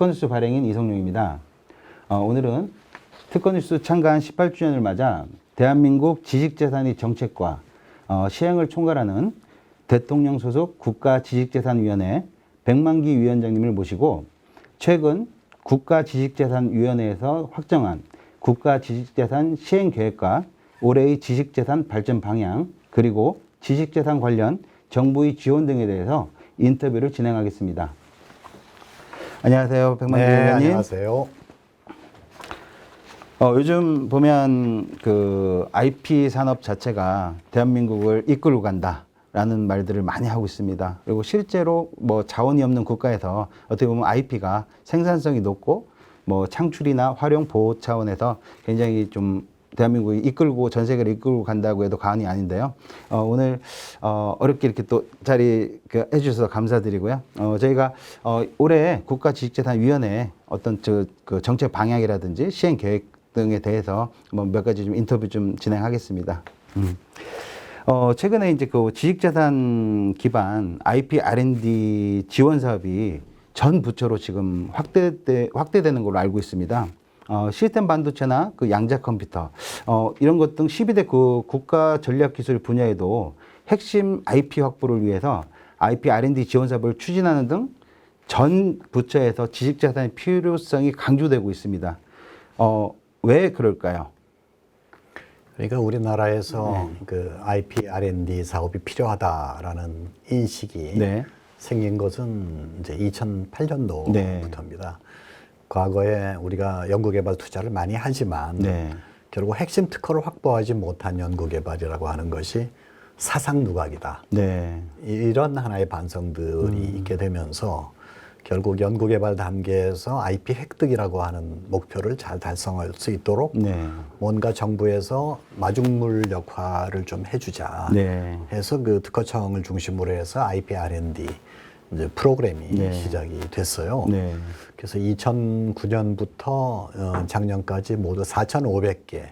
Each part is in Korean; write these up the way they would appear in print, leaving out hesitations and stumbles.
특허뉴스 발행인 이성룡입니다. 오늘은 특허뉴스 창간 18주년을 맞아 대한민국 지식재산의 정책과 시행을 총괄하는 대통령 소속 국가지식재산위원회 백만기 위원장님을 모시고 최근 국가지식재산위원회에서 확정한 국가지식재산 시행계획과 올해의 지식재산 발전 방향 그리고 지식재산 관련 정부의 지원 등에 대해서 인터뷰를 진행하겠습니다. 안녕하세요, 백만기 위원장님. 안녕하세요. 요즘 보면 그 IP 산업 자체가 대한민국을 이끌고 간다라는 말들을 많이 하고 있습니다. 그리고 실제로 뭐 자원이 없는 국가에서 어떻게 보면 IP가 생산성이 높고 뭐 창출이나 활용 보호 차원에서 굉장히 좀 대한민국이 이끌고 전 세계를 이끌고 간다고 해도 과언이 아닌데요. 오늘 어렵게 이렇게 또 자리 해주셔서 감사드리고요. 저희가 올해 국가지식재산위원회 어떤 그 정책 방향이라든지 시행 계획 등에 대해서 뭐 몇 가지 좀 인터뷰 좀 진행하겠습니다. 최근에 이제 그 지식재산 기반 IP R&D 지원 사업이 전 부처로 지금 확대되는 걸로 알고 있습니다. 시스템 반도체나 그 양자 컴퓨터, 이런 것 등 12대 그 국가 전략 기술 분야에도 핵심 IP 확보를 위해서 IP R&D 지원 사업을 추진하는 등 전 부처에서 지식재산의 필요성이 강조되고 있습니다. 왜 그럴까요? 그러니까 우리나라에서 그 IP R&D 사업이 필요하다라는 인식이 생긴 것은 이제 2008년도부터입니다. 과거에 우리가 연구개발 투자를 많이 하지만 결국 핵심 특허를 확보하지 못한 연구개발이라고 하는 것이 사상 누각이다. 이런 하나의 반성들이 있게 되면서 결국 연구개발 단계에서 IP 획득이라고 하는 목표를 잘 달성할 수 있도록 뭔가 정부에서 마중물 역할을 좀 해주자 해서 그 특허청을 중심으로 해서 IP R&D 이제 프로그램이 시작이 됐어요. 그래서 2009년부터 작년까지 모두 4,500개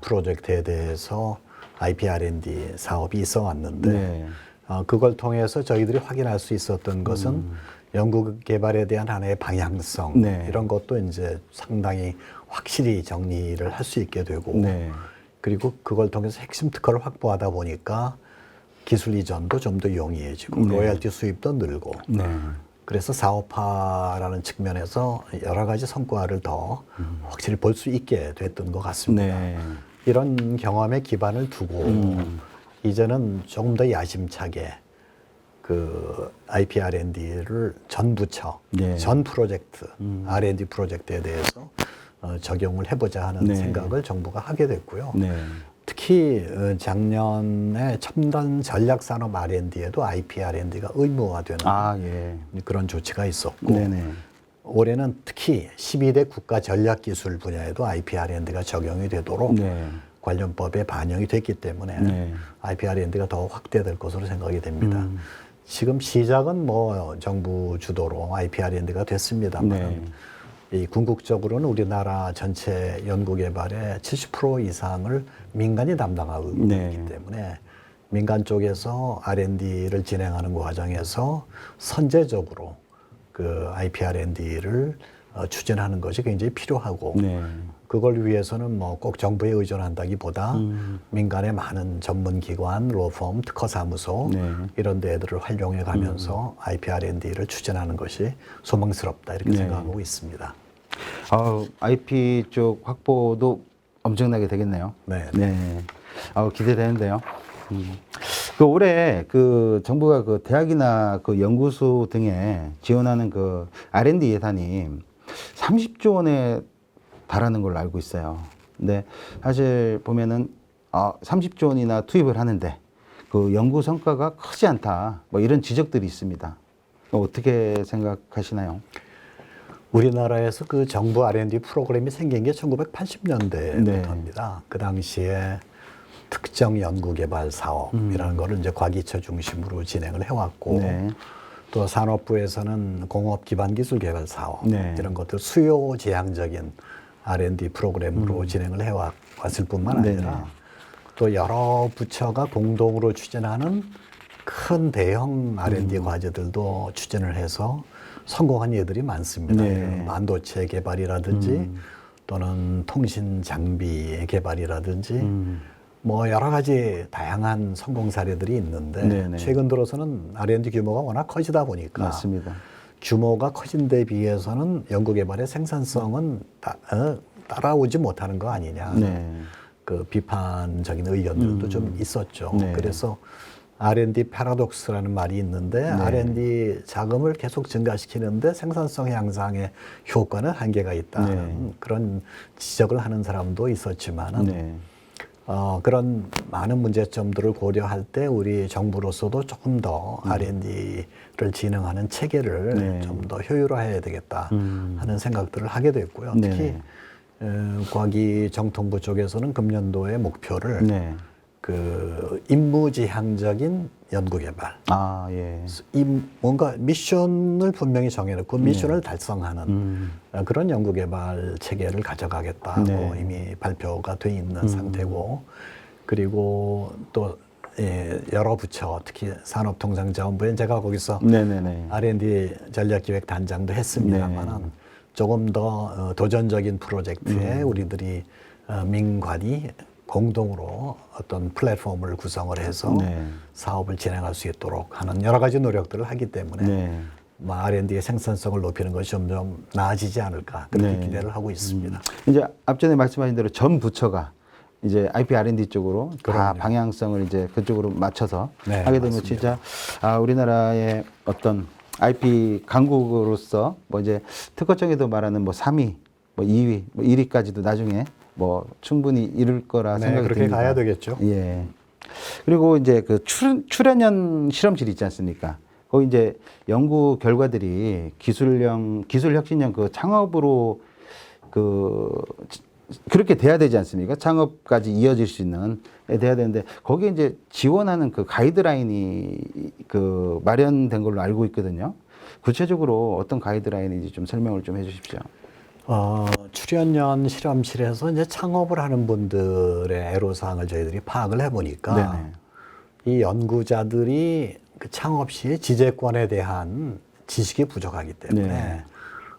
프로젝트에 대해서 IP R&D 사업이 있어 왔는데 그걸 통해서 저희들이 확인할 수 있었던 것은 연구개발에 대한 하나의 방향성 이런 것도 이제 상당히 확실히 정리를 할 수 있게 되고 그리고 그걸 통해서 핵심 특허를 확보하다 보니까 기술 이전도 좀 더 용이해지고 로열티 수입도 늘고 그래서 사업화라는 측면에서 여러 가지 성과를 더 확실히 볼 수 있게 됐던 것 같습니다. 이런 경험에 기반을 두고 이제는 조금 더 야심차게 그 IP R&D를 전 부처, 전 프로젝트, R&D 프로젝트에 대해서 적용을 해보자 하는 생각을 정부가 하게 됐고요. 특히 작년에 첨단 전략산업 R&D에도 IP R&D가 의무화되는 그런 조치가 있었고 올해는 특히 12대 국가 전략기술 분야에도 IP R&D가 적용이 되도록 관련법에 반영이 됐기 때문에 IP R&D가 더 확대될 것으로 생각이 됩니다. 지금 시작은 뭐 정부 주도로 IP R&D가 됐습니다만 이 궁극적으로는 우리나라 전체 연구개발의 70% 이상을 민간이 담당하고 있기 때문에 민간 쪽에서 R&D를 진행하는 과정에서 선제적으로 그 IP R&D를 추진하는 것이 굉장히 필요하고 그걸 위해서는 뭐 꼭 정부에 의존한다기보다 민간의 많은 전문기관, 로펌, 특허사무소 이런 데들을 활용해 가면서 IP R&D를 추진하는 것이 소망스럽다 이렇게 생각하고 있습니다. IP 쪽 확보도 엄청나게 되겠네요. 기대되는데요. 그 올해 그 정부가 그 대학이나 그 연구소 등에 지원하는 그 R&D 예산이 30조 원에 달하는 걸로 알고 있어요. 근데 사실 보면은 30조 원이나 투입을 하는데 그 연구 성과가 크지 않다. 뭐 이런 지적들이 있습니다. 어떻게 생각하시나요? 우리나라에서 그 정부 R&D 프로그램이 생긴 게 1980년대부터입니다. 그 당시에 특정 연구개발 사업이라는 거를 이제 과기처 중심으로 진행을 해왔고 또 산업부에서는 공업기반기술개발 사업 이런 것들 수요 지향적인 R&D 프로그램으로 진행을 해왔을 뿐만 아니라 또 여러 부처가 공동으로 추진하는 큰 대형 R&D 과제들도 추진을 해서 성공한 예들이 많습니다. 네. 반도체 개발이라든지 또는 통신 장비 개발이라든지 뭐 여러 가지 다양한 성공 사례들이 있는데 네네. 최근 들어서는 R&D 규모가 워낙 커지다 보니까 맞습니다. 규모가 커진 데 비해서는 연구개발의 생산성은 따라오지 못하는 거 아니냐. 네. 그 비판적인 의견들도 좀 있었죠. 네. 그래서 R&D 패러독스라는 말이 있는데 R&D 자금을 계속 증가시키는데 생산성 향상의 효과는 한계가 있다는 그런 지적을 하는 사람도 있었지만은 네. 그런 많은 문제점들을 고려할 때 우리 정부로서도 조금 더 R&D를 진행하는 체계를 네. 좀 더 효율화해야 되겠다 하는 생각들을 하게 됐고요. 특히 과기정통부 쪽에서는 금년도의 목표를 네. 그 임무지향적인 연구개발, 아, 예. 뭔가 미션을 분명히 정해놓고 미션을 달성하는 그런 연구개발 체계를 가져가겠다고 네. 이미 발표가 돼 있는 상태고, 그리고 또 여러 부처, 특히 산업통상자원부에 제가 거기서 네네네. R&D 전략기획단장도 했습니다만은 조금 더 도전적인 프로젝트에 우리들이 민관이 공동으로 어떤 플랫폼을 구성을 해서 사업을 진행할 수 있도록 하는 여러 가지 노력들을 하기 때문에 R&D의 생산성을 높이는 것이 점점 나아지지 않을까 그렇게 기대를 하고 있습니다. 이제 앞전에 말씀하신 대로 전 부처가 이제 IP R&D 쪽으로 다 방향성을 이제 그쪽으로 맞춰서 하게 되면 진짜 우리나라의 어떤 IP 강국으로서 뭐 이제 특허청에도 말하는 뭐 3위, 뭐 2위, 뭐 1위까지도 나중에 뭐 충분히 이룰 거라 생각이 그렇게 듭니다. 가야 되겠죠. 예. 그리고 이제 그 출연연 실험실 있지 않습니까? 거기 이제 연구 결과들이 기술 혁신형 그 창업으로 그렇게 돼야 되지 않습니까? 창업까지 이어질 수 있는 돼야 되는데 거기에 이제 지원하는 그 가이드라인이 그 마련된 걸로 알고 있거든요. 구체적으로 어떤 가이드라인인지 좀 설명을 좀 해주십시오. 출연연 실험실에서 이제 창업을 하는 분들의 애로사항을 저희들이 파악을 해보니까 이 연구자들이 그 창업 시에 지재권에 대한 지식이 부족하기 때문에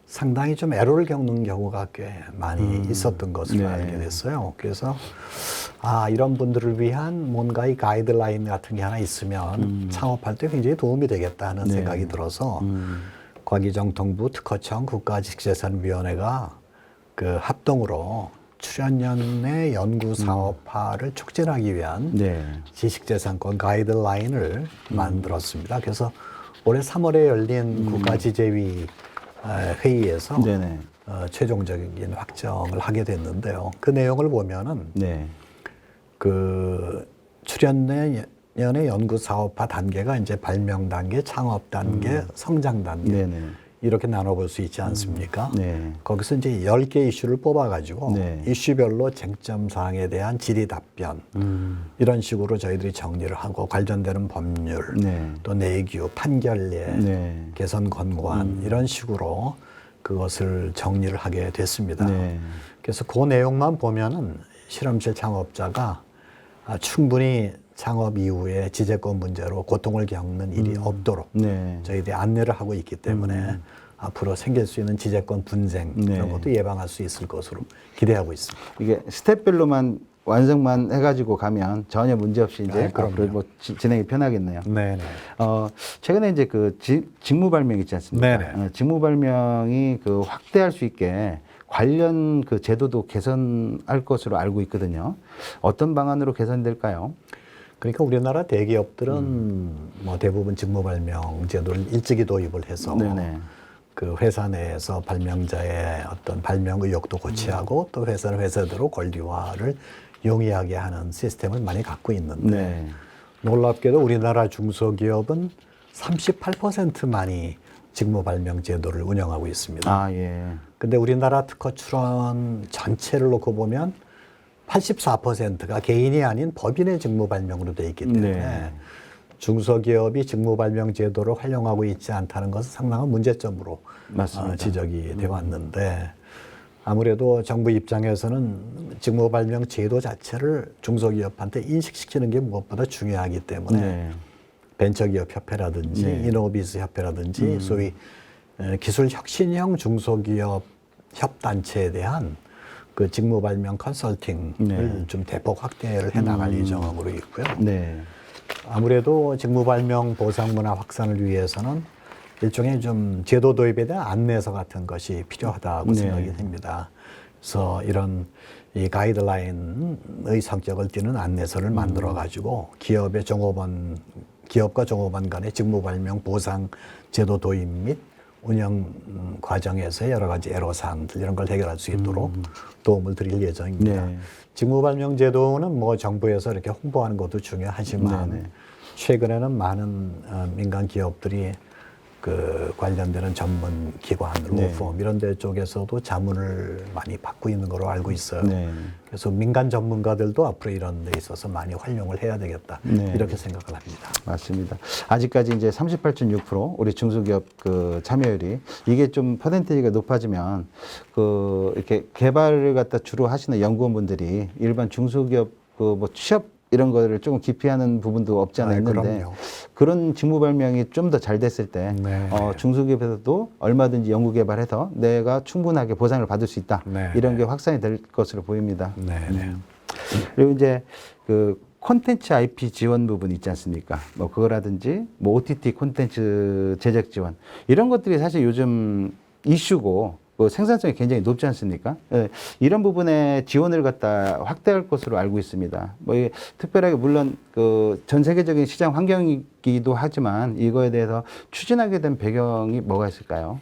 상당히 좀 애로를 겪는 경우가 꽤 많이 있었던 것으로 알게 됐어요. 그래서 이런 분들을 위한 뭔가의 가이드라인 같은 게 하나 있으면 창업할 때 굉장히 도움이 되겠다는 생각이 들어서 과기정통부 특허청 국가지식재산위원회가 그 합동으로 출연연의 연구사업화를 촉진하기 위한 지식재산권 가이드라인을 만들었습니다. 그래서 올해 3월에 열린 국가지재위 회의에서 최종적인 확정을 하게 됐는데요. 그 내용을 보면은 그 출연연의 연구 사업화 단계가 이제 발명 단계, 창업 단계, 성장 단계 이렇게 나눠볼 수 있지 않습니까? 거기서 이제 10개 이슈를 뽑아가지고 이슈별로 쟁점 사항에 대한 질의 답변 이런 식으로 저희들이 정리를 하고 관련되는 법률 또 내규, 판결례, 개선 권고안 이런 식으로 그것을 정리를 하게 됐습니다. 그래서 그 내용만 보면은 실험실 창업자가 충분히 창업 이후에 지재권 문제로 고통을 겪는 일이 없도록 저희들이 안내를 하고 있기 때문에 앞으로 생길 수 있는 지재권 분쟁 이런 것도 예방할 수 있을 것으로 기대하고 있습니다. 이게 스텝별로만 완성만 해가지고 가면 전혀 문제 없이 이제 앞으로 뭐 진행이 편하겠네요. 최근에 이제 그 직무 발명 있지 않습니까? 직무 발명이 그 확대할 수 있게 관련 그 제도도 개선할 것으로 알고 있거든요. 어떤 방안으로 개선될까요? 그러니까 우리나라 대기업들은 뭐 대부분 직무 발명 제도를 일찍이 도입을 해서 그 회사 내에서 발명자의 어떤 발명 의욕도 고취하고 또 회사는 회사대로 권리화를 용이하게 하는 시스템을 많이 갖고 있는데 놀랍게도 우리나라 중소기업은 38%만이 직무 발명 제도를 운영하고 있습니다. 근데 우리나라 특허 출원 전체를 놓고 보면 84%가 개인이 아닌 법인의 직무 발명으로 되어 있기 때문에 중소기업이 직무 발명 제도를 활용하고 있지 않다는 것은 상당한 문제점으로 지적이 되어 왔는데 아무래도 정부 입장에서는 직무 발명 제도 자체를 중소기업한테 인식시키는 게 무엇보다 중요하기 때문에 벤처기업 협회라든지 이노비스 협회라든지 소위 기술 혁신형 중소기업 협단체에 대한 그 직무 발명 컨설팅을 네. 좀 대폭 확대를 해 나갈 예정으로 있고요. 네. 아무래도 직무 발명 보상 문화 확산을 위해서는 일종의 좀 제도 도입에 대한 안내서 같은 것이 필요하다고 네. 생각이 됩니다. 그래서 이런 이 가이드라인의 성격을 띠는 안내서를 만들어 가지고 기업과 종업원 간의 직무 발명 보상 제도 도입 및 운영 과정에서의 여러 가지 애로사항들 이런 걸 해결할 수 있도록 도움을 드릴 예정입니다. 네. 직무 발명 제도는 뭐 정부에서 이렇게 홍보하는 것도 중요하지만 네네. 최근에는 많은 민간 기업들이 그 관련되는 전문 기관, 로펌 이런 데 쪽에서도 자문을 많이 받고 있는 걸로 알고 있어요. 네. 그래서 민간 전문가들도 앞으로 이런 데 있어서 많이 활용을 해야 되겠다. 네. 이렇게 생각을 합니다. 맞습니다. 아직까지 이제 38.6% 우리 중소기업 그 참여율이 이게 좀 퍼센테이지가 높아지면 그 이렇게 개발을 갖다 주로 하시는 연구원분들이 일반 중소기업 그 뭐 취업 이런 거를 조금 기피하는 부분도 없지 않아 있는데 그럼요. 그런 직무 발명이 좀 더 잘 됐을 때 네. 중소기업에서도 얼마든지 연구 개발해서 내가 충분하게 보상을 받을 수 있다. 네. 이런 게 확산이 될 것으로 보입니다. 네. 그리고 이제 그 콘텐츠 IP 지원 부분 있지 않습니까? 뭐 그거라든지 뭐 OTT 콘텐츠 제작 지원 이런 것들이 사실 요즘 이슈고 뭐 생산성이 굉장히 높지 않습니까? 예, 이런 부분에 지원을 갖다 확대할 것으로 알고 있습니다. 뭐 이게 특별하게 물론 그 전 세계적인 시장 환경이기도 하지만 이거에 대해서 추진하게 된 배경이 뭐가 있을까요?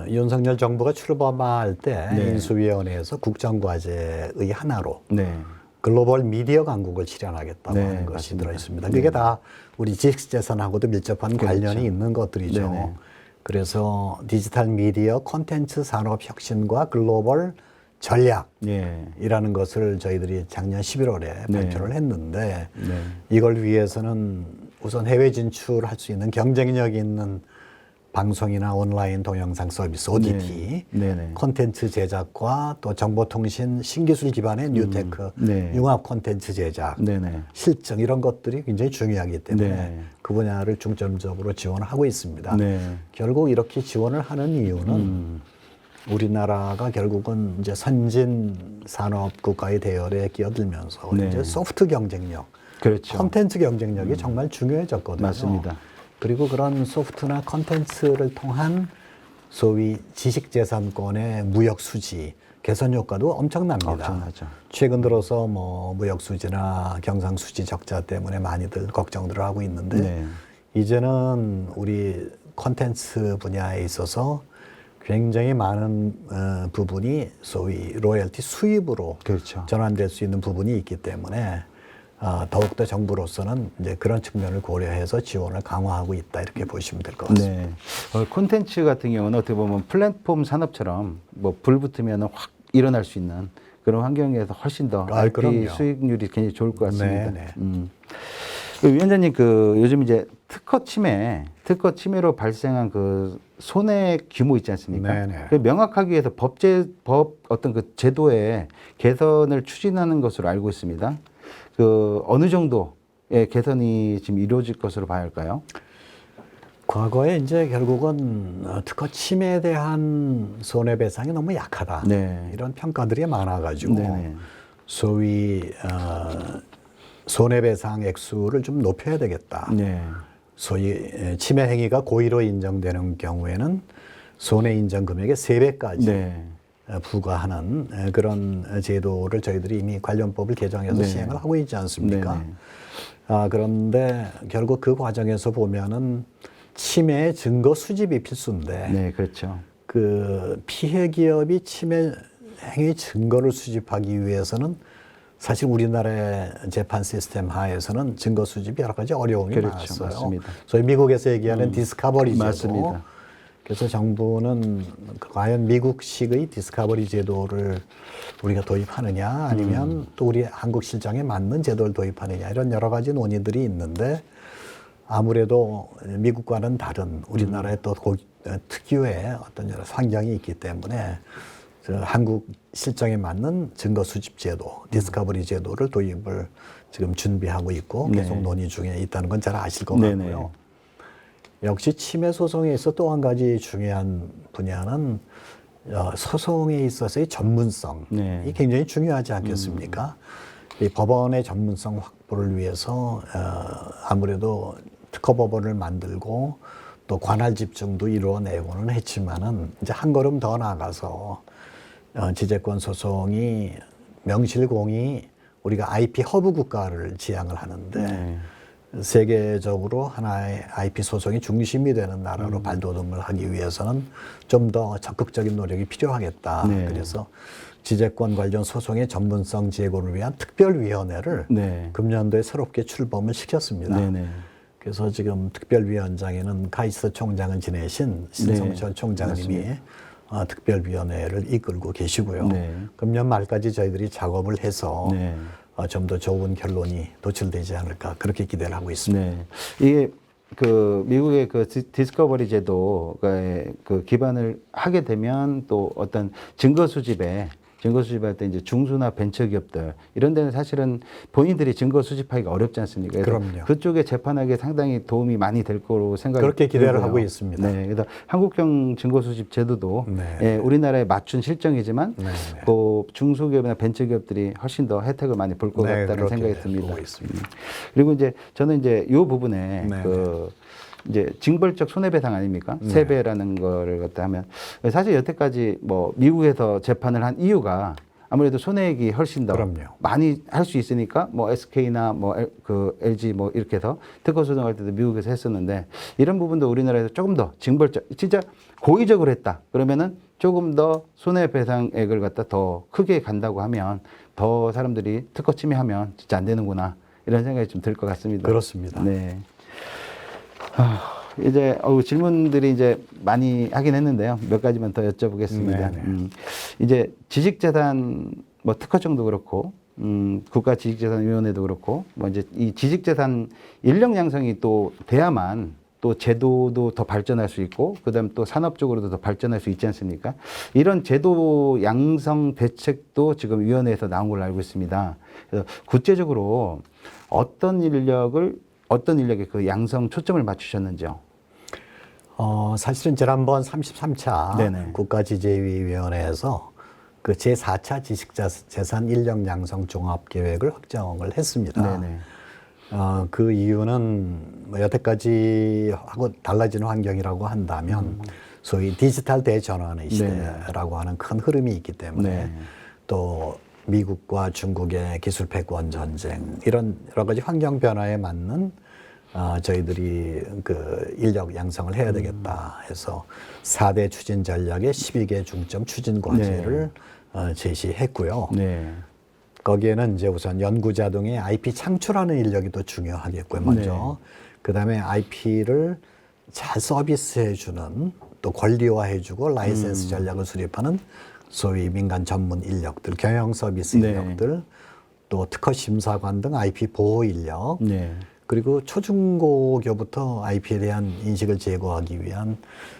윤석열 정부가 출범할 때 네. 인수위원회에서 국정과제의 하나로 네. 글로벌 미디어 강국을 실현하겠다고 네, 하는 것이 맞습니다. 들어 있습니다. 그게 다 우리 지식재산하고도 밀접한 그렇죠. 관련이 있는 것들이죠. 네네. 그래서 디지털 미디어 콘텐츠 산업 혁신과 글로벌 전략이라는 예. 것을 저희들이 작년 11월에 네. 발표를 했는데 네. 이걸 위해서는 우선 해외 진출할 수 있는 경쟁력 있는 방송이나 온라인 동영상 서비스 OTT 네. 네네. 콘텐츠 제작과 또 정보통신 신기술 기반의 뉴테크 네. 융합 콘텐츠 제작 네네. 실증 이런 것들이 굉장히 중요하기 때문에 네. 그 분야를 중점적으로 지원을 하고 있습니다. 네. 결국 이렇게 지원을 하는 이유는 우리나라가 결국은 이제 선진 산업 국가의 대열에 끼어들면서 네. 이제 소프트 경쟁력, 그렇죠. 콘텐츠 경쟁력이 정말 중요해졌거든요. 맞습니다. 그리고 그런 소프트나 콘텐츠를 통한 소위 지식재산권의 무역 수지 개선 효과도 엄청납니다. 엄청나죠. 최근 들어서 뭐 무역 수지나 경상 수지 적자 때문에 많이들 걱정들을 하고 있는데 네. 이제는 우리 콘텐츠 분야에 있어서 굉장히 많은 부분이 소위 로열티 수입으로 그렇죠. 전환될 수 있는 부분이 있기 때문에 더욱더 정부로서는 이제 그런 측면을 고려해서 지원을 강화하고 있다 이렇게 보시면 될 것 같습니다. 네. 콘텐츠 같은 경우는 어떻게 보면 플랫폼 산업처럼 뭐 불 붙으면 확 일어날 수 있는 그런 환경에서 훨씬 더 IP 그럼요. 수익률이 굉장히 좋을 것 같습니다. 네, 그 위원장님 그 요즘 이제 특허 침해로 발생한 그 손해 규모 있지 않습니까? 네, 네. 그 명확하기 위해서 법 어떤 그 제도의 개선을 추진하는 것으로 알고 있습니다. 그 어느 정도의 개선이 지금 이루어질 것으로 봐야 할까요? 과거에 이제 결국은 특허 침해에 대한 손해배상이 너무 약하다. 네. 이런 평가들이 많아가지고 네네. 소위 손해배상 액수를 좀 높여야 되겠다. 네. 소위 침해 행위가 고의로 인정되는 경우에는 손해 인정 금액의 3배까지 네. 부과하는 그런 제도를 저희들이 이미 관련법을 개정해서 네. 시행을 하고 있지 않습니까? 네네. 그런데 결국 그 과정에서 보면은 침해 증거 수집이 필수인데 네, 그렇죠. 그 피해 기업이 침해 행위 증거를 수집하기 위해서는 사실 우리나라의 재판 시스템 하에서는 증거 수집이 여러 가지 어려움이 그렇죠. 많았어요. 맞습니다. 소위 미국에서 얘기하는 디스커버리 제도. 맞습니다. 그래서 정부는 과연 미국식의 디스커버리 제도를 우리가 도입하느냐 아니면 또 우리 한국 실정에 맞는 제도를 도입하느냐 이런 여러 가지 논의들이 있는데 아무래도 미국과는 다른 우리나라의 또 특유의 어떤 여러 환경이 있기 때문에 한국 실정에 맞는 증거 수집 제도, 디스커버리 제도를 도입을 지금 준비하고 있고 계속 네. 논의 중에 있다는 건 잘 아실 것 네네. 같고요. 역시 침해 소송에 있어 또 한 가지 중요한 분야는 소송에 있어서의 전문성이 네. 굉장히 중요하지 않겠습니까? 이 법원의 전문성 확보를 위해서 아무래도 특허법원을 만들고 또 관할 집중도 이루어내고는 했지만은 이제 한 걸음 더 나아가서 지재권 소송이 명실공히 우리가 IP 허브 국가를 지향을 하는데 네. 세계적으로 하나의 IP 소송이 중심이 되는 나라로 발돋움을 하기 위해서는 좀 더 적극적인 노력이 필요하겠다. 네. 그래서 지재권 관련 소송의 전문성 제고를 위한 특별위원회를 네. 금년도에 새롭게 출범을 시켰습니다. 네네. 그래서 지금 특별위원장에는 카이스트 총장을 지내신 신성철 총장님이 특별위원회를 이끌고 계시고요. 네. 금년 말까지 저희들이 작업을 해서 네. 좀 더 좋은 결론이 도출되지 않을까 그렇게 기대를 하고 있습니다. 네. 이게 그 미국의 그 디스커버리 제도에 그 기반을 하게 되면 또 어떤 증거 수집할 때 이제 중소나 벤처기업들 이런 데는 사실은 본인들이 증거 수집하기가 어렵지 않습니까? 그래서 그럼요. 그쪽에 재판하기에 상당히 도움이 많이 될 거로 생각이 그렇게 기대를 들고요. 하고 있습니다. 네, 그래서 한국형 증거 수집 제도도 네. 예, 우리나라에 맞춘 실정이지만 네, 네. 그 중소기업이나 벤처기업들이 훨씬 더 혜택을 많이 볼 것 네, 같다는 그렇게 생각이 듭니다. 보고 있습니다. 그리고 이제 저는 이제 이 부분에 네, 그 이제 징벌적 손해배상 아닙니까? 네. 세배라는 거를 갖다 하면 사실 여태까지 뭐 미국에서 재판을 한 이유가 아무래도 손해액이 훨씬 더 그럼요. 많이 할 수 있으니까 뭐 SK나 뭐 그 LG 뭐 이렇게 해서 특허 소송할 때도 미국에서 했었는데 이런 부분도 우리나라에서 조금 더 징벌적 진짜 고의적으로 했다 그러면은 조금 더 손해배상액을 갖다 더 크게 간다고 하면 더 사람들이 특허 침해하면 진짜 안 되는구나 이런 생각이 좀 들 것 같습니다. 그렇습니다. 네. 이제 질문들이 이제 많이 하긴 했는데요. 몇 가지만 더 여쭤보겠습니다. 네네. 이제 지식재산 뭐 특허청도 그렇고 국가지식재산위원회도 그렇고 뭐 이제 이 지식재산 인력 양성이 또 돼야만 또 제도도 더 발전할 수 있고 그다음 또 산업적으로도 더 발전할 수 있지 않습니까? 이런 제도 양성 대책도 지금 위원회에서 나온 걸로 알고 있습니다. 그래서 구체적으로 어떤 인력에 그 양성 초점을 맞추셨는지요? 사실은 지난번 33차 네네. 국가지재위원회에서 그 제4차 지식재산 인력 양성 종합계획을 확정을 했습니다. 네네. 그 이유는 뭐 여태까지 하고 달라지는 환경이라고 한다면 소위 디지털 대전환의 시대라고 하는 큰 흐름이 있기 때문에 네. 또 미국과 중국의 기술 패권 전쟁 이런 여러 가지 환경 변화에 맞는 저희들이 그 인력 양성을 해야 되겠다 해서 4대 추진 전략의 12개 중점 추진 과제를 제시했고요. 네. 거기에는 이제 우선 연구자 등의 IP 창출하는 인력이 더 중요하겠고요. 먼저 그다음에 IP를 잘 서비스해주는 또 권리화해주고 라이센스 전략을 수립하는 소위 민간 전문 인력들, 경영 서비스 인력들, 또 특허 심사관 등 IP 보호 인력, 그리고 초중고교부터 IP에 대한 인식을 제고하기 위한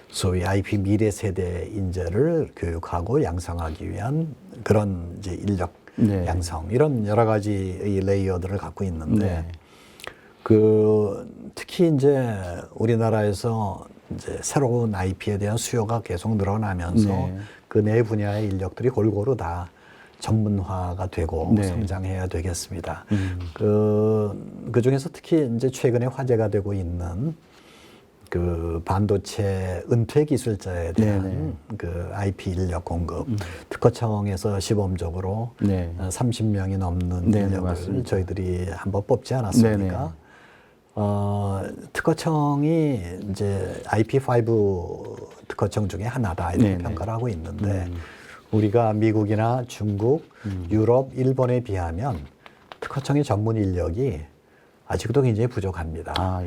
소위 IP 미래 세대 인재를 교육하고 양성하기 위한 그런 이제 인력 양성 이런 여러 가지의 레이어들을 갖고 있는데 특히 이제 우리나라에서 이제 새로운 IP에 대한 수요가 계속 늘어나면서 그 내 분야의 인력들이 골고루 다 전문화가 되고 성장해야 되겠습니다. 그 중에서 특히 이제 최근에 화제가 되고 있는 그 반도체 은퇴 기술자에 대한 그 IP 인력 공급, 특허청에서 시범적으로 30명이 넘는 인력을 저희들이 한번 뽑지 않았습니까? 특허청이 이제 IP5 특허청 중에 하나다 이렇게 평가를 하고 있는데 우리가 미국이나 중국, 유럽, 일본에 비하면 특허청의 전문 인력이 아직도 굉장히 부족합니다.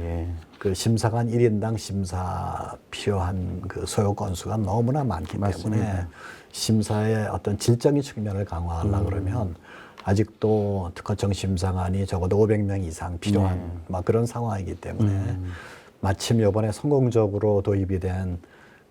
그 심사관 1인당 심사 필요한 그 소요 건수가 너무나 많기 때문에 심사의 어떤 질적인 측면을 강화하려고 그러면 아직도 특허청 심사관이 적어도 500명 이상 필요한 막 그런 상황이기 때문에 마침 이번에 성공적으로 도입이 된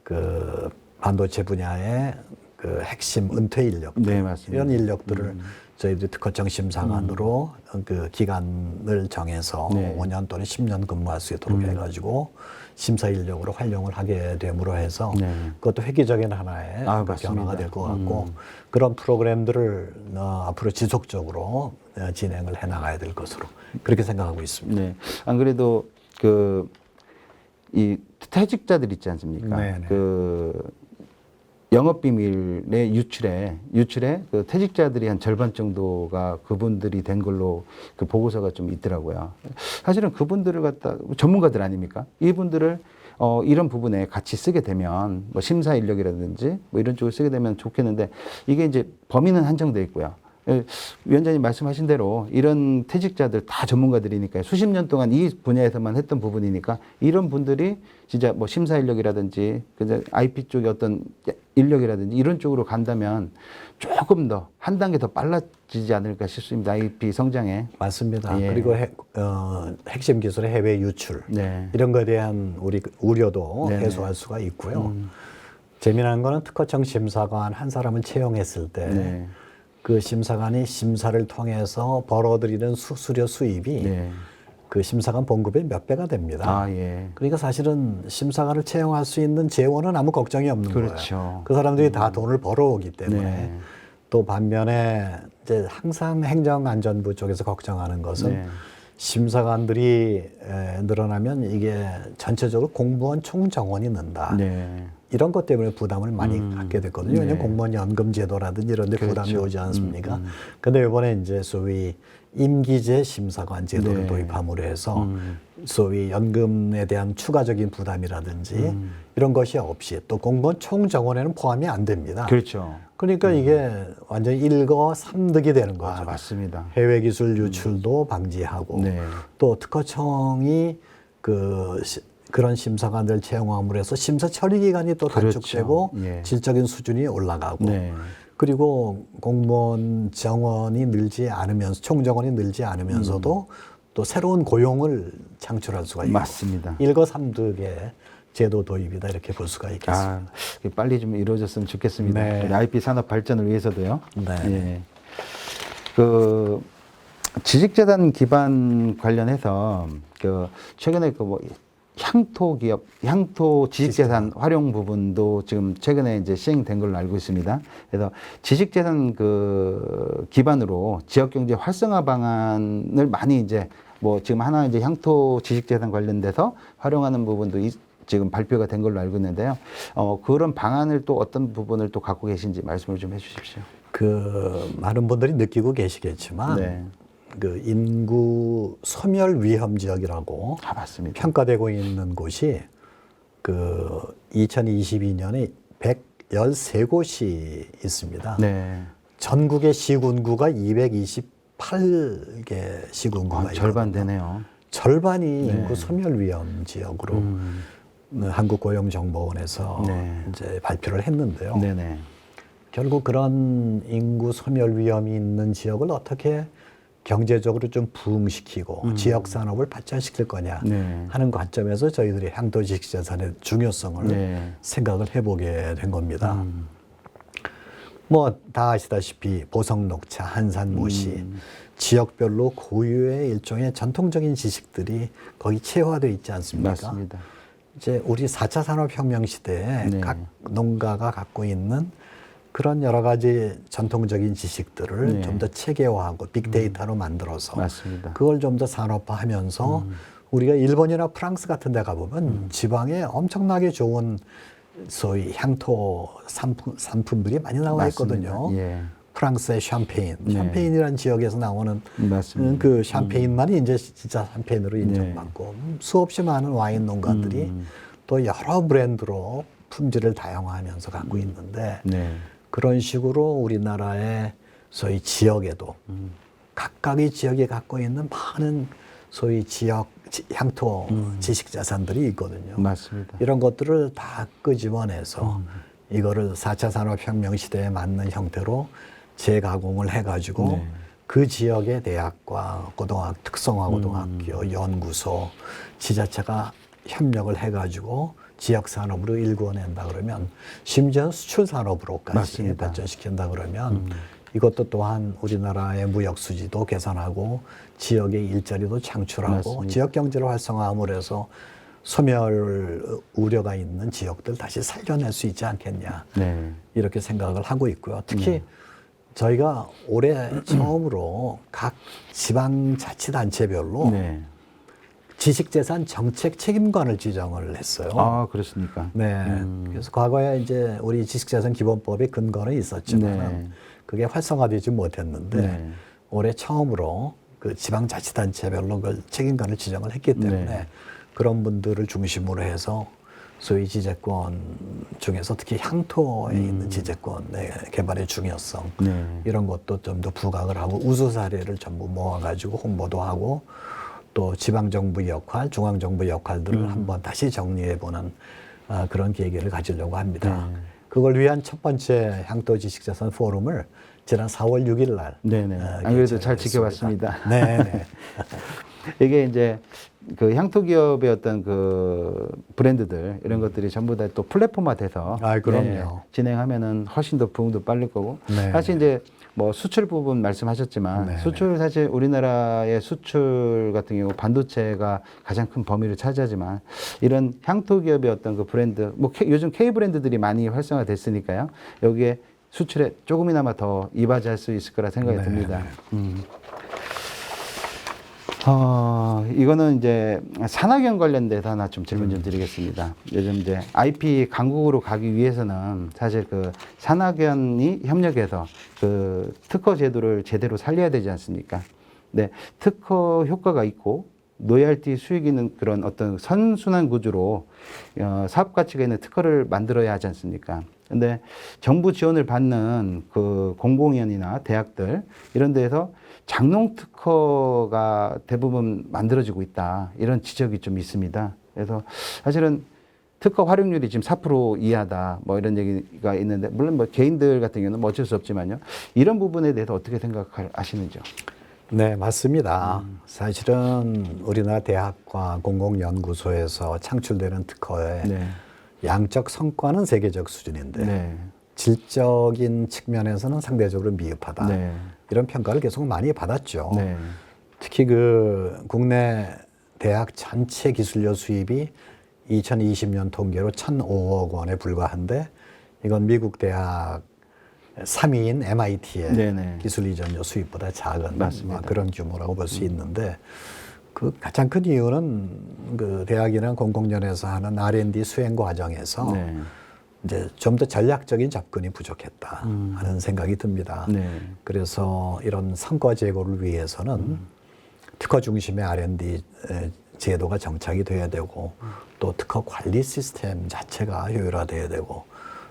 그 반도체 분야의 그 핵심 은퇴 인력들 이런 인력들을 저희들이 특허청 심사관으로 그 기간을 정해서 네. 5년 또는 10년 근무할 수 있도록 해가지고 심사 인력으로 활용을 하게 됨으로 해서 네. 그것도 획기적인 하나의 그 변화가 될 것 같고 그런 프로그램들을 앞으로 지속적으로 진행을 해나가야 될 것으로 그렇게 생각하고 있습니다. 네. 안 그래도 이 퇴직자들 있지 않습니까? 네네. 영업 비밀의 유출에 그 퇴직자들이 한 절반 정도가 그분들이 된 걸로 그 보고서가 좀 있더라고요. 사실은 그분들을 갖다 전문가들 아닙니까? 이분들을 이런 부분에 같이 쓰게 되면 뭐 심사 인력이라든지 뭐 이런 쪽을 쓰게 되면 좋겠는데 이게 이제 범위는 한정돼 있고요. 위원장님 말씀하신 대로 이런 퇴직자들 다 전문가들이니까 수십 년 동안 이 분야에서만 했던 부분이니까 이런 분들이 진짜 뭐 심사 인력이라든지 IP 쪽의 어떤 인력이라든지 이런 쪽으로 간다면 조금 더 한 단계 더 빨라지지 않을까 싶습니다. IP 성장에. 맞습니다. 예. 그리고 핵심 기술의 해외 유출 네. 이런 것에 대한 우리 우려도 네네. 해소할 수가 있고요. 재미난 거는 특허청 심사관 한 사람을 채용했을 때 네. 그 심사관이 심사를 통해서 벌어들이는 수수료 수입이 네. 그 심사관 봉급의 몇 배가 됩니다. 아, 예. 그러니까 사실은 심사관을 채용할 수 있는 재원은 아무 걱정이 없는 그렇죠. 거예요. 그 사람들이 다 돈을 벌어오기 때문에 네. 또 반면에 이제 항상 행정안전부 쪽에서 걱정하는 것은 네. 심사관들이 늘어나면 이게 전체적으로 공무원 총정원이 는다. 네. 이런 것 때문에 부담을 많이 갖게 됐거든요. 왜냐하면 네. 공무원 연금 제도라든지 이런 데 그렇죠. 부담이 오지 않습니까? 근데 이번에 이제 소위 임기제 심사관 제도를 네. 도입함으로 해서 소위 연금에 대한 추가적인 부담이라든지 이런 것이 없이 또 공무원 총정원에는 포함이 안 됩니다. 그렇죠. 그러니까 이게 완전히 일거삼득이 되는 거죠. 아, 맞습니다. 해외 기술 유출도 방지하고 네. 또 특허청이 그런 심사관들 채용함으로 해서 심사 처리 기간이 또 그렇죠. 단축되고 예. 질적인 수준이 올라가고 네. 그리고 공무원 정원이 늘지 않으면서 총정원이 늘지 않으면서도 또 새로운 고용을 창출할 수가 있고 맞습니다. 일거삼득의 제도 도입이다 이렇게 볼 수가 있겠습니다. 아, 빨리 좀 이루어졌으면 좋겠습니다. 네. 우리 IP 산업 발전을 위해서도요. 네. 예. 그 지식재단 기반 관련해서 최근에 향토 기업, 향토 지식재산 활용 부분도 지금 최근에 이제 시행된 걸로 알고 있습니다. 그래서 지식재산 기반으로 지역경제 활성화 방안을 많이 이제 지금 하나 이제 향토 지식재산 관련돼서 활용하는 부분도 지금 발표가 된 걸로 알고 있는데요. 그런 방안을 또 어떤 부분을 또 갖고 계신지 말씀을 좀 해주십시오. 많은 분들이 느끼고 계시겠지만 네. 인구 소멸 위험 지역이라고 맞습니다. 평가되고 있는 곳이 2022년에 113곳이 있습니다. 네. 전국의 시군구가 228개 시군구가 있거든요. 절반 되네요. 절반이 네. 인구 소멸 위험 지역으로 한국고용정보원에서 네. 이제 발표를 했는데요. 네네. 결국 그런 인구 소멸 위험이 있는 지역을 어떻게 경제적으로 좀 부흥시키고 지역 산업을 발전시킬 거냐 네. 하는 관점에서 저희들이 향토 지식재산의 중요성을 네. 생각을 해보게 된 겁니다. 다 아시다시피 보성녹차, 한산모시 지역별로 고유의 일종의 전통적인 지식들이 거기 체화되어 있지 않습니까? 맞습니다. 이제 우리 4차 산업혁명 시대에 네. 각 농가가 갖고 있는 그런 여러 가지 전통적인 지식들을 네. 좀 더 체계화하고 빅데이터로 만들어서 맞습니다. 그걸 좀 더 산업화하면서 우리가 일본이나 프랑스 같은 데 가보면 지방에 엄청나게 좋은 소위 향토 상품들이 많이 나와 있거든요. 예. 프랑스의 샴페인, 네. 샴페인이라는 지역에서 나오는 맞습니다. 그 샴페인만이 이제 진짜 샴페인으로 인정받고 수없이 많은 와인 농가들이 또 여러 브랜드로 품질을 다양화하면서 갖고 있는데 네. 그런 식으로 우리나라의 소위 지역에도 각각의 지역에 갖고 있는 많은 소위 지역 향토 지식자산들이 있거든요. 맞습니다. 이런 것들을 다 끄집어내서 이거를 4차 산업혁명 시대에 맞는 형태로 재가공을 해가지고 네. 그 지역의 대학과 특성화 고등학교, 연구소, 지자체가 협력을 해가지고 지역 산업으로 일구어낸다 그러면 심지어 수출 산업으로까지 맞습니다. 발전시킨다 그러면 이것도 또한 우리나라의 무역 수지도 개선하고 지역의 일자리도 창출하고 맞습니다. 지역 경제를 활성화함으로 해서 소멸 우려가 있는 지역들 다시 살려낼 수 있지 않겠냐. 네. 이렇게 생각을 하고 있고요. 특히 저희가 올해 처음으로 각 지방자치단체별로 네. 지식재산 정책 책임관을 지정을 했어요. 아, 그렇습니까? 네. 그래서 과거에 이제 우리 지식재산 기본법의 근거는 있었지만 네. 그게 활성화되지 못했는데 네. 올해 처음으로 그 지방자치단체별로 그 책임관을 지정을 했기 때문에 네. 그런 분들을 중심으로 해서 소위 지재권 중에서 특히 향토에 있는 지재권의 개발의 중요성 네. 이런 것도 좀 더 부각을 하고 우수 사례를 전부 모아가지고 홍보도 하고 또 지방정부 역할, 중앙정부 역할들을 한번 다시 정리해보는 그런 계기를 가지려고 합니다. 네. 그걸 위한 첫 번째 향토 지식재산 포럼을 지난 4월 6일 날 네네. 안 그래도 잘 지켜봤습니다. 네네. 이게 이제 그 향토 기업의 어떤 그 브랜드들 이런 것들이 전부 다 또 플랫폼화 돼서 그럼요. 진행하면은 훨씬 더 부흥도 빠를 거고 네. 사실 이제 뭐 수출 부분 말씀하셨지만 네. 수출 사실 우리나라의 수출 같은 경우 반도체가 가장 큰 범위를 차지하지만 이런 향토 기업의 어떤 그 브랜드 뭐 요즘 K 브랜드들이 많이 활성화됐으니까요. 여기에 수출에 조금이나마 더 이바지할 수 있을 거라 생각이 네. 듭니다. 이거는 이제 산학연 관련돼서 하나 좀 질문 좀 드리겠습니다. 요즘 이제 IP 강국으로 가기 위해서는 사실 그 산학연이 협력해서 그 특허 제도를 제대로 살려야 되지 않습니까? 네, 특허 효과가 있고 로열티 수익이 있는 그런 어떤 선순환 구조로 사업 가치가 있는 특허를 만들어야 하지 않습니까? 근데 정부 지원을 받는 그 공공연이나 대학들 이런 데에서 장롱 특허가 대부분 만들어지고 있다. 이런 지적이 좀 있습니다. 그래서 사실은 특허 활용률이 지금 4% 이하다. 뭐 이런 얘기가 있는데, 물론 뭐 개인들 같은 경우는 뭐 어쩔 수 없지만요. 이런 부분에 대해서 어떻게 생각하시는지요? 네, 맞습니다. 사실은 우리나라 대학과 공공연구소에서 창출되는 특허의 네. 양적 성과는 세계적 수준인데 네. 질적인 측면에서는 상대적으로 미흡하다. 네. 이런 평가를 계속 많이 받았죠. 네. 특히 그 국내 대학 전체 기술료 수입이 2020년 통계로 1,005억 원에 불과한데 이건 미국 대학 3위인 MIT의 네네. 기술 이전료 수입보다 작은 맞습니다. 그런 규모라고 볼 수 있는데 그 가장 큰 이유는 그 대학이나 공공연에서 하는 R&D 수행 과정에서 네. 이제 좀 더 전략적인 접근이 부족했다 하는 생각이 듭니다. 네. 그래서 이런 성과 제고를 위해서는 특허 중심의 R&D 제도가 정착이 돼야 되고 또 특허 관리 시스템 자체가 효율화돼야 되고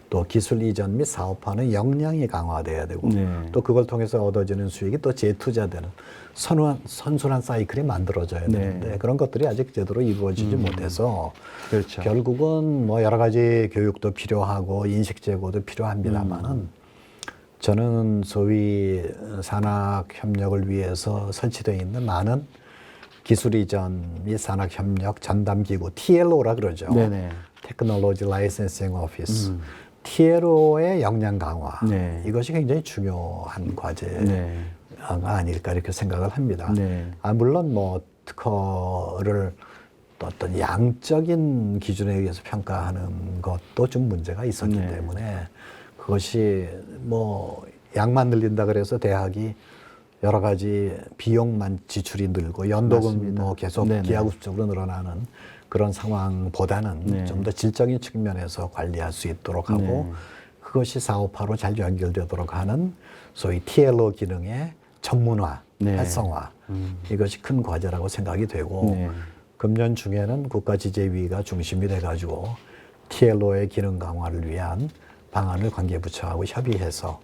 또 기술 이전 및 사업화는 역량이 강화돼야 되고 네. 또 그걸 통해서 얻어지는 수익이 또 재투자되는 선순환 사이클이 만들어져야 되는데 네. 그런 것들이 아직 제대로 이루어지지 못해서 그렇죠. 결국은 뭐 여러 가지 교육도 필요하고 인식 제고도 필요합니다만은 저는 소위 산학 협력을 위해서 설치되어 있는 많은 기술 이전 및 산학 협력 전담 기구 TLO라 그러죠. 네네. 테크놀로지 라이센싱 오피스. TLO의 역량 강화. 네. 이것이 굉장히 중요한 과제가 네. 아닐까 이렇게 생각을 합니다. 네. 물론 뭐 특허를 또 어떤 양적인 기준에 의해서 평가하는 것도 좀 문제가 있었기 네. 때문에 그것이 뭐 양만 늘린다 그래서 대학이 여러 가지 비용만 지출이 늘고 연도금 맞습니다. 뭐 계속 네네. 기하급수적으로 늘어나는 그런 상황보다는 네. 좀 더 질적인 측면에서 관리할 수 있도록 하고 네. 그것이 사업화로 잘 연결되도록 하는 소위 TLO 기능의 전문화, 네. 활성화 이것이 큰 과제라고 생각이 되고 네. 금년 중에는 국가지재위가 중심이 돼가지고 TLO의 기능 강화를 위한 방안을 관계부처하고 협의해서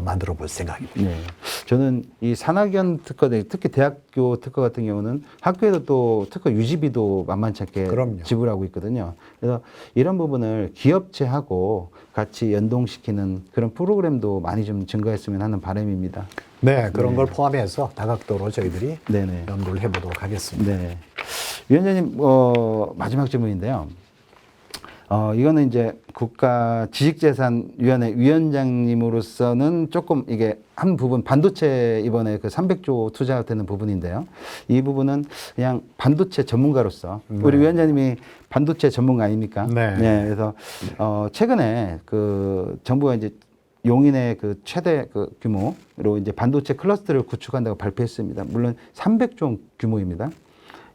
만들어 볼 생각입니다. 네. 저는 이 산학연 특허, 특히 대학교 특허 같은 경우는 학교에도 또 특허 유지비도 만만치 않게 그럼요. 지불하고 있거든요. 그래서 이런 부분을 기업체하고 같이 연동시키는 그런 프로그램도 많이 좀 증가했으면 하는 바람입니다. 네, 그런 걸 포함해서 다각도로 저희들이 네네. 연구를 해보도록 하겠습니다. 네. 위원장님, 마지막 질문인데요. 이거는 이제 국가지식재산위원회 위원장님으로서는 조금 이게 한 부분 반도체 이번에 그 300조 투자되는 부분인데요. 이 부분은 그냥 반도체 전문가로서 우리 위원장님이 반도체 전문가 아닙니까? 네. 그래서 최근에 그 정부가 이제 용인의 그 최대 그 규모로 이제 반도체 클러스터를 구축한다고 발표했습니다. 물론 300조 규모입니다.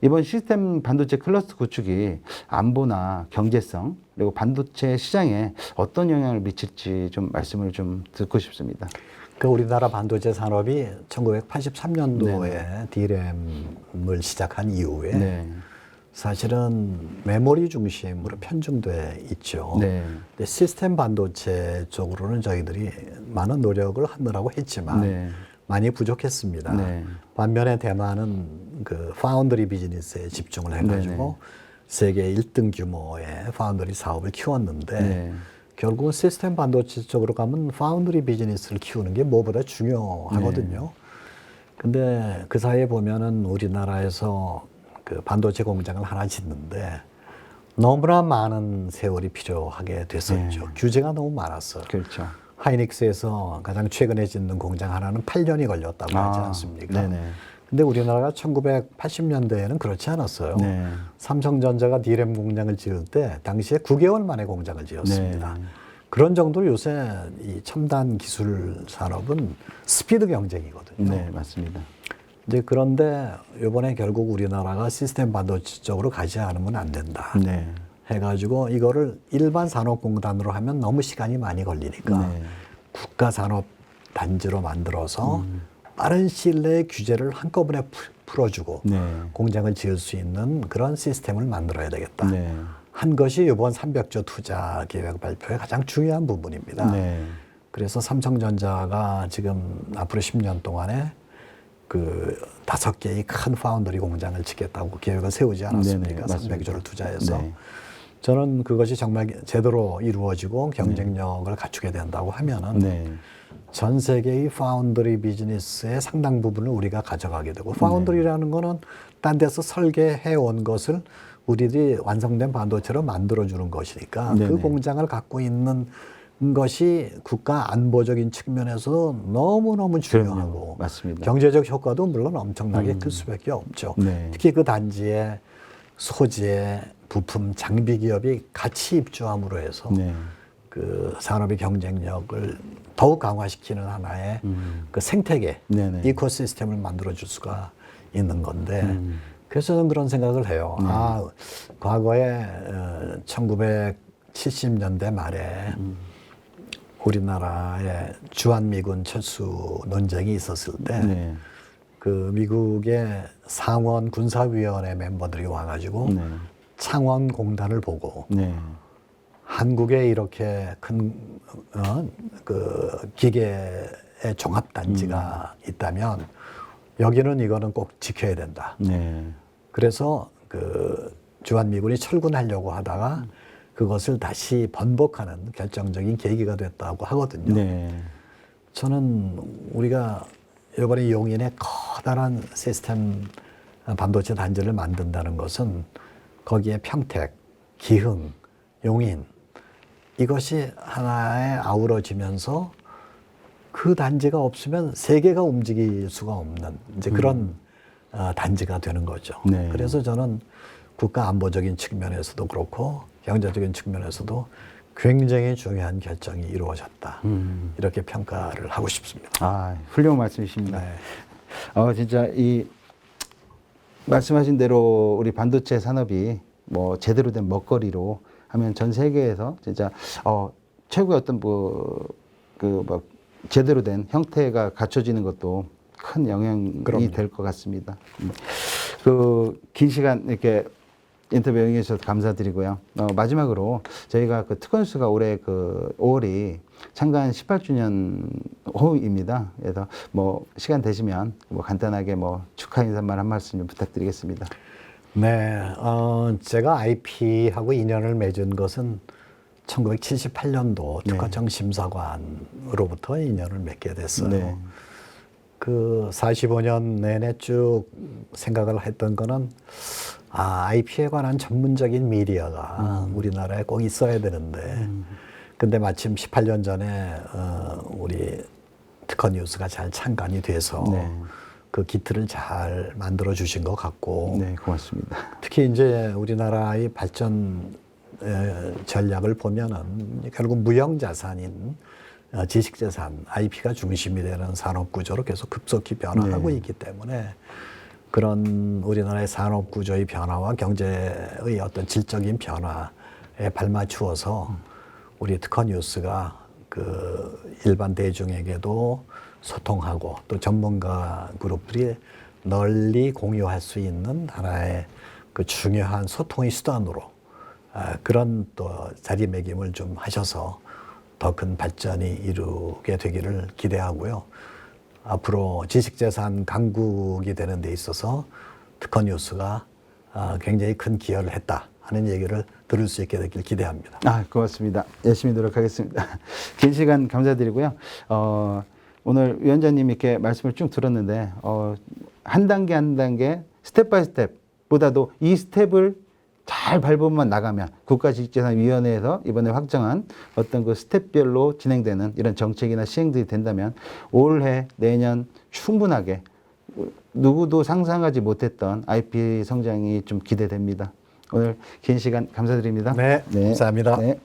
이번 시스템 반도체 클러스터 구축이 안보나 경제성 그리고 반도체 시장에 어떤 영향을 미칠지 좀 말씀을 좀 듣고 싶습니다. 그 우리나라 반도체 산업이 1983년도에 D램을 시작한 이후에 네. 사실은 메모리 중심으로 편중돼 있죠. 네. 근데 시스템 반도체 쪽으로는 저희들이 많은 노력을 하느라고 했지만 네. 많이 부족했습니다. 네. 반면에 대만은 그 파운드리 비즈니스에 집중을 해가지고 세계 1등 규모의 파운드리 사업을 키웠는데 네. 결국은 시스템 반도체 쪽으로 가면 파운드리 비즈니스를 키우는 게 뭐보다 중요하거든요. 근데 그 사이에 보면은 우리나라에서 그 반도체 공장을 하나 짓는데 너무나 많은 세월이 필요하게 됐었죠. 규제가 너무 많았어요. 그렇죠. 하이닉스에서 가장 최근에 짓는 공장 하나는 8년이 걸렸다고 하지 않습니까? 네네. 근데 우리나라가 1980년대에는 그렇지 않았어요. 네. 삼성전자가 D램 공장을 지을 때 당시에 9개월 만에 공장을 지었습니다. 네. 그런 정도로 요새 이 첨단 기술 산업은 스피드 경쟁이거든요. 네, 맞습니다. 이제 그런데 이번에 결국 우리나라가 시스템 반도체 쪽으로 가지 않으면 안 된다. 네. 해가지고 이거를 일반 산업공단으로 하면 너무 시간이 많이 걸리니까 네. 국가산업단지로 만들어서 빠른 시일 내에 규제를 한꺼번에 풀어주고 네. 공장을 지을 수 있는 그런 시스템을 만들어야 되겠다. 네. 한 것이 이번 300조 투자 계획 발표의 가장 중요한 부분입니다. 네. 그래서 삼성전자가 지금 앞으로 10년 동안에 그 5개의 큰 파운드리 공장을 짓겠다고 계획을 세우지 않았습니까? 네네, 300조를 투자해서. 네. 저는 그것이 정말 제대로 이루어지고 경쟁력을 갖추게 된다고 하면은 네. 전 세계의 파운드리 비즈니스의 상당 부분을 우리가 가져가게 되고 파운드리라는 거는 딴 데서 설계해 온 것을 우리들이 완성된 반도체로 만들어주는 것이니까 네네. 그 공장을 갖고 있는 것이 국가 안보적인 측면에서 너무너무 중요하고 그럼요. 맞습니다. 경제적 효과도 물론 엄청나게 클 수밖에 없죠. 네. 특히 그 단지에 소재, 부품, 장비 기업이 같이 입주함으로 해서 네. 그 산업의 경쟁력을 더욱 강화시키는 하나의 그 생태계, 네네. 이코시스템을 만들어줄 수가 있는 건데 그래서 저는 그런 생각을 해요. 과거에 1970년대 말에 우리나라에 주한미군 철수 논쟁이 있었을 때 네. 그 미국의 상원 군사위원회 멤버들이 와가지고 네. 창원공단을 보고 네. 한국에 이렇게 큰 그 기계의 종합단지가 있다면 여기는 이거는 꼭 지켜야 된다. 네. 그래서 그 주한미군이 철군하려고 하다가 그것을 다시 번복하는 결정적인 계기가 됐다고 하거든요. 네. 저는 우리가 이번에 용인에 커다란 시스템 반도체 단지를 만든다는 것은 거기에 평택, 기흥, 용인 이것이 하나에 아우러지면서 그 단지가 없으면 세계가 움직일 수가 없는 이제 그런 단지가 되는 거죠. 네. 그래서 저는 국가 안보적인 측면에서도 그렇고 경제적인 측면에서도 굉장히 중요한 결정이 이루어졌다. 이렇게 평가를 하고 싶습니다. 아, 훌륭한 말씀이십니다. 네. 진짜 이 말씀하신 대로 우리 반도체 산업이 뭐 제대로 된 먹거리로 하면 전 세계에서 진짜 최고의 어떤 뭐 제대로 된 형태가 갖춰지는 것도 큰 영향이 될 것 같습니다. 그 긴 시간 이렇게 인터뷰 응해 주셔서 감사드리고요. 마지막으로 저희가 그 특허뉴스가 올해 그 5월이 창간 18주년 호입니다. 그래서 뭐 시간 되시면 뭐 간단하게 뭐 축하 인사말 한 말씀 좀 부탁드리겠습니다. 네, 제가 IP하고 인연을 맺은 것은 1978년도 특허청 심사관으로부터 인연을 맺게 됐어요. 네. 그 45년 내내 쭉 생각을 했던 거는 IP에 관한 전문적인 미디어가 우리나라에 꼭 있어야 되는데 근데 마침 18년 전에 우리 특허 뉴스가 잘 창간이 돼서 네. 그 기틀을 잘 만들어 주신 것 같고 네, 고맙습니다. 특히 이제 우리나라의 발전 전략을 보면은 결국 무형자산인 지식재산, IP가 중심이 되는 산업구조로 계속 급속히 변화하고 네. 있기 때문에 그런 우리나라의 산업구조의 변화와 경제의 어떤 질적인 변화에 발맞추어서 우리 특허 뉴스가 그 일반 대중에게도 소통하고 또 전문가 그룹들이 널리 공유할 수 있는 하나의 그 중요한 소통의 수단으로 그런 또 자리매김을 좀 하셔서 더 큰 발전이 이루게 되기를 기대하고요. 앞으로 지식재산 강국이 되는 데 있어서 특허 뉴스가 굉장히 큰 기여를 했다 하는 얘기를 들을 수 있게 되길 기대합니다. 고맙습니다. 열심히 노력하겠습니다. 긴 시간 감사드리고요. 오늘 위원장님 이렇게 말씀을 쭉 들었는데 한 단계 한 단계 스텝 바이 스텝보다도 이 스텝을 잘 밟으면 나가면 국가지식재산위원회에서 이번에 확정한 어떤 그 스텝별로 진행되는 이런 정책이나 시행들이 된다면 올해 내년 충분하게 누구도 상상하지 못했던 IP 성장이 좀 기대됩니다. 오늘 긴 시간 감사드립니다. 네, 감사합니다. 네.